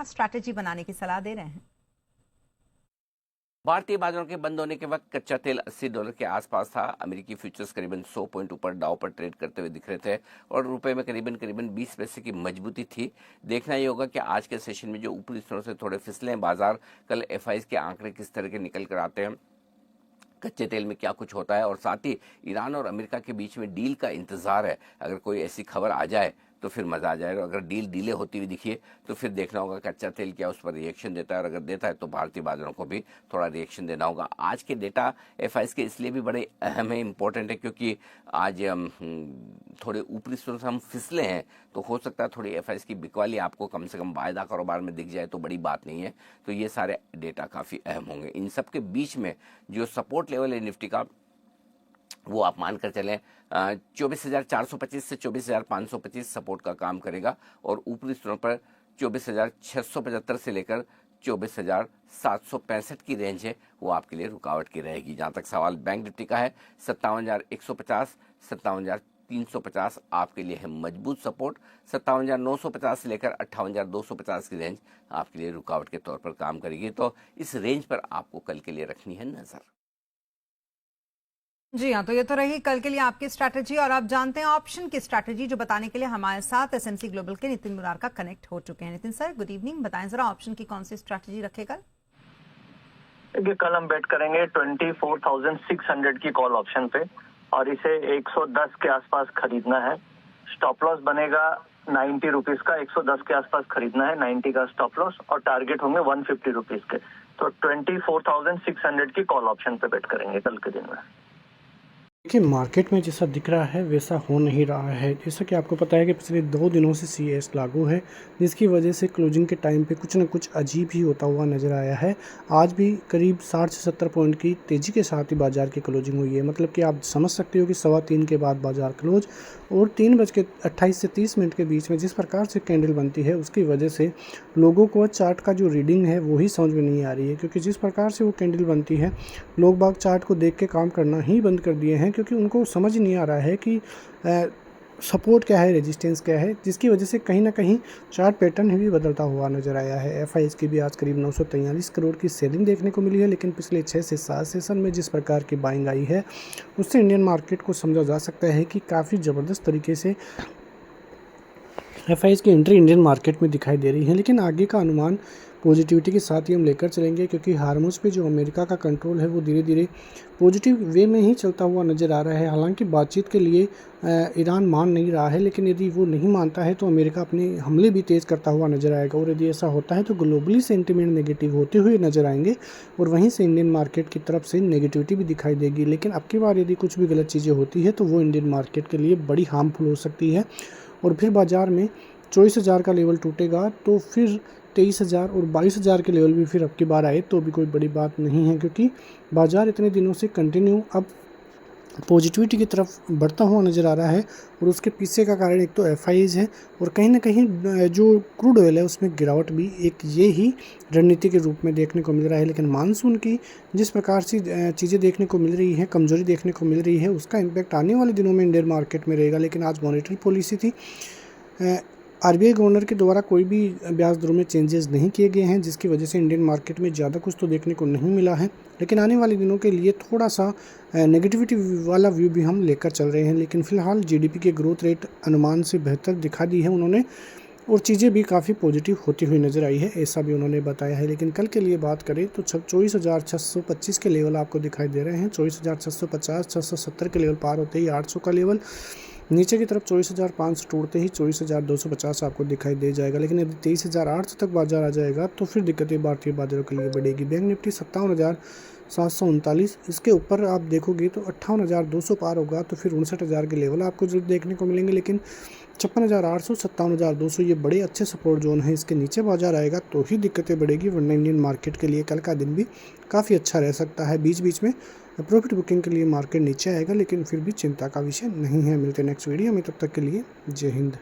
Strategy बनाने की सलाह दे रहे हैं। भारतीय बाजारों के बंद होने के वक्त कच्चा तेल $80 के आसपास था। अमेरिकी फ्यूचर्स करीबन 100 पॉइंट ऊपर डाउ पर ट्रेड करते हुए दिख रहे थे और रुपए में करीबन 20 पैसे की मजबूती थी। देखना ये होगा कि आज के सेशन में जो ऊपरी स्तरों से थोड़े फिसले हैं बाजार, कल एफआईज के आंकड़े किस तरह के निकल कर आते हैं, कच्चे तेल में क्या कुछ होता है और साथ ही ईरान और अमेरिका के बीच में डील का इंतजार है। अगर कोई ऐसी खबर आ जाए तो फिर मजा आ जाएगा। अगर डील डिले होती हुई दिखिए तो फिर देखना होगा कच्चा तेल क्या उस पर रिएक्शन देता है और अगर देता है तो भारतीय बाजारों को भी थोड़ा रिएक्शन देना होगा। आज के डेटा एफआईएस के इसलिए भी बड़े अहम है, इंपॉर्टेंट है, क्योंकि आज थोड़े ऊपरी स्तर से हम फिसले हैं तो हो सकता है थोड़ी एफआईएस की बिकवाली आपको कम से कम वायदा कारोबार में दिख जाए तो बड़ी बात नहीं है। तो ये सारे डेटा काफ़ी अहम होंगे। इन सब के बीच में जो सपोर्ट लेवल है निफ्टी का वो आप मानकर चलें 24,425 से 24,525 सपोर्ट का काम करेगा और ऊपरी स्तरों पर 24,675 से लेकर 24,765 की रेंज है वो आपके लिए रुकावट की रहेगी। जहां तक सवाल बैंक निफ्टी का है 57,150 57,350 आपके लिए है मजबूत सपोर्ट। 57,950 से लेकर 58,250 की रेंज आपके लिए रुकावट के तौर पर काम करेगी। तो इस रेंज पर आपको कल के लिए रखनी है नजर। जी हाँ, तो ये तो रही कल के लिए आपकी स्ट्रैटेजी। और आप जानते हैं ऑप्शन की स्ट्रैटेजी जो बताने के लिए हमारे साथ एसएमसी ग्लोबल के नितिन मुरारका कनेक्ट हो चुके हैं। Nitin sir, good evening. बताएं जरा ऑप्शन की कौन सी स्ट्रैटेजी रखे कल? देखिए, कल हम बेट करेंगे 24,600 की कॉल ऑप्शन पे और इसे 110 के आसपास खरीदना है। स्टॉप लॉस बनेगा 90 रुपीज का, 110 के आसपास खरीदना है, 90 का स्टॉप लॉस और टारगेट होंगे 150 रुपीज के। तो 24,600 की कॉल ऑप्शन पे बेट करेंगे कल के दिन में। देखिए, मार्केट में जैसा दिख रहा है वैसा हो नहीं रहा है। जैसा कि आपको पता है कि पिछले 2 दिनों से सीएस लागू है, जिसकी वजह से क्लोजिंग के टाइम पे कुछ न कुछ अजीब ही होता हुआ नज़र आया है। आज भी करीब 60 से 70 पॉइंट की तेज़ी के साथ ही बाजार की क्लोजिंग हुई है। मतलब कि आप समझ सकते हो कि 3:15 के बाद बाजार क्लोज और 3:28 से 30 मिनट के बीच में जिस प्रकार से कैंडल बनती है उसकी वजह से लोगों को चार्ट का जो रीडिंग है वही समझ में नहीं आ रही है, क्योंकि जिस प्रकार से वो कैंडल बनती है लोग बाग चार्ट को देख के काम करना ही बंद कर दिए हैं, क्योंकि उनको समझ नहीं आ रहा है कि सपोर्ट क्या है, रेजिस्टेंस क्या है, जिसकी वजह से कहीं ना कहीं चार्ट पैटर्न भी बदलता हुआ नज़र आया है। एफआईएस की भी आज करीब 943 करोड़ की सेलिंग देखने को मिली है, लेकिन पिछले 6 से 7 सेशन में जिस प्रकार की बाइंग आई है उससे इंडियन मार्केट को समझा जा सकता है कि काफ़ी ज़बरदस्त तरीके से एफआईएस की एंट्री इंडियन मार्केट में दिखाई दे रही है। लेकिन आगे का अनुमान पॉजिटिविटी के साथ ही हम लेकर चलेंगे, क्योंकि हार्मोज पे जो अमेरिका का कंट्रोल है वो धीरे धीरे पॉजिटिव वे में ही चलता हुआ नज़र आ रहा है। हालांकि बातचीत के लिए ईरान मान नहीं रहा है, लेकिन यदि वो नहीं मानता है तो अमेरिका अपने हमले भी तेज़ करता हुआ नज़र आएगा और यदि ऐसा होता है तो ग्लोबली सेंटिमेंट नेगेटिव होते हुए नज़र आएंगे और वहीं से इंडियन मार्केट की तरफ से नेगेटिविटी भी दिखाई देगी। लेकिन अब की बार यदि कुछ भी गलत चीज़ें होती है तो वो इंडियन मार्केट के लिए बड़ी हार्मफुल हो सकती है और फिर बाज़ार में 24,000 का लेवल टूटेगा तो फिर 23,000 और 22,000 के लेवल भी फिर अब की बार आए तो भी कोई बड़ी बात नहीं है, क्योंकि बाज़ार इतने दिनों से कंटिन्यू अब पॉजिटिविटी की तरफ बढ़ता हुआ नज़र आ रहा है। और उसके पीछे का कारण एक तो एफआईज है और कहीं ना कहीं जो क्रूड ऑयल है उसमें गिरावट भी एक ये ही रणनीति के रूप में देखने को मिल रहा है। लेकिन मानसून की जिस प्रकार से चीज़ें देखने को मिल रही हैं, कमजोरी देखने को मिल रही है, उसका इम्पैक्ट आने वाले दिनों में इंडियन मार्केट में रहेगा। लेकिन आज मॉनेटरी पॉलिसी थी, आरबीआई गवर्नर के द्वारा कोई भी ब्याज दरों में चेंजेस नहीं किए गए हैं, जिसकी वजह से इंडियन मार्केट में ज़्यादा कुछ तो देखने को नहीं मिला है। लेकिन आने वाले दिनों के लिए थोड़ा सा नेगेटिविटी वाला व्यू भी हम लेकर चल रहे हैं। लेकिन फिलहाल जीडीपी के ग्रोथ रेट अनुमान से बेहतर दिखा दी है उन्होंने और चीज़ें भी काफ़ी पॉजिटिव होती हुई नज़र आई है, ऐसा भी उन्होंने बताया है। लेकिन कल के लिए बात करें तो 24,625 के लेवल आपको दिखाई दे रहे हैं। 24,650 670 के लेवल पार होते ही 800 का लेवल, नीचे की तरफ 24,500 तोड़ते ही 24,250 आपको दिखाई दे जाएगा। लेकिन यदि 23,800 तक बाजार आ जाएगा तो फिर दिक्कतें भारतीय बाजारों के लिए बढ़ेगी। बैंक निफ्टी 57,739, इसके ऊपर आप देखोगे तो 58,200 पार होगा तो फिर 59,000 के लेवल आपको जरूर देखने को मिलेंगे। लेकिन 56,800 57,200 ये बड़े अच्छे सपोर्ट जोन है, इसके नीचे बाजार आएगा तो ही दिक्कतें बढ़ेगी, वरना इंडियन मार्केट के लिए कल का दिन भी काफ़ी अच्छा रह सकता है। बीच बीच में प्रॉफिट बुकिंग के लिए मार्केट नीचे आएगा, लेकिन फिर भी चिंता का विषय नहीं है। मिलते हैं नेक्स्ट वीडियो में, तब तक के लिए जय हिंद।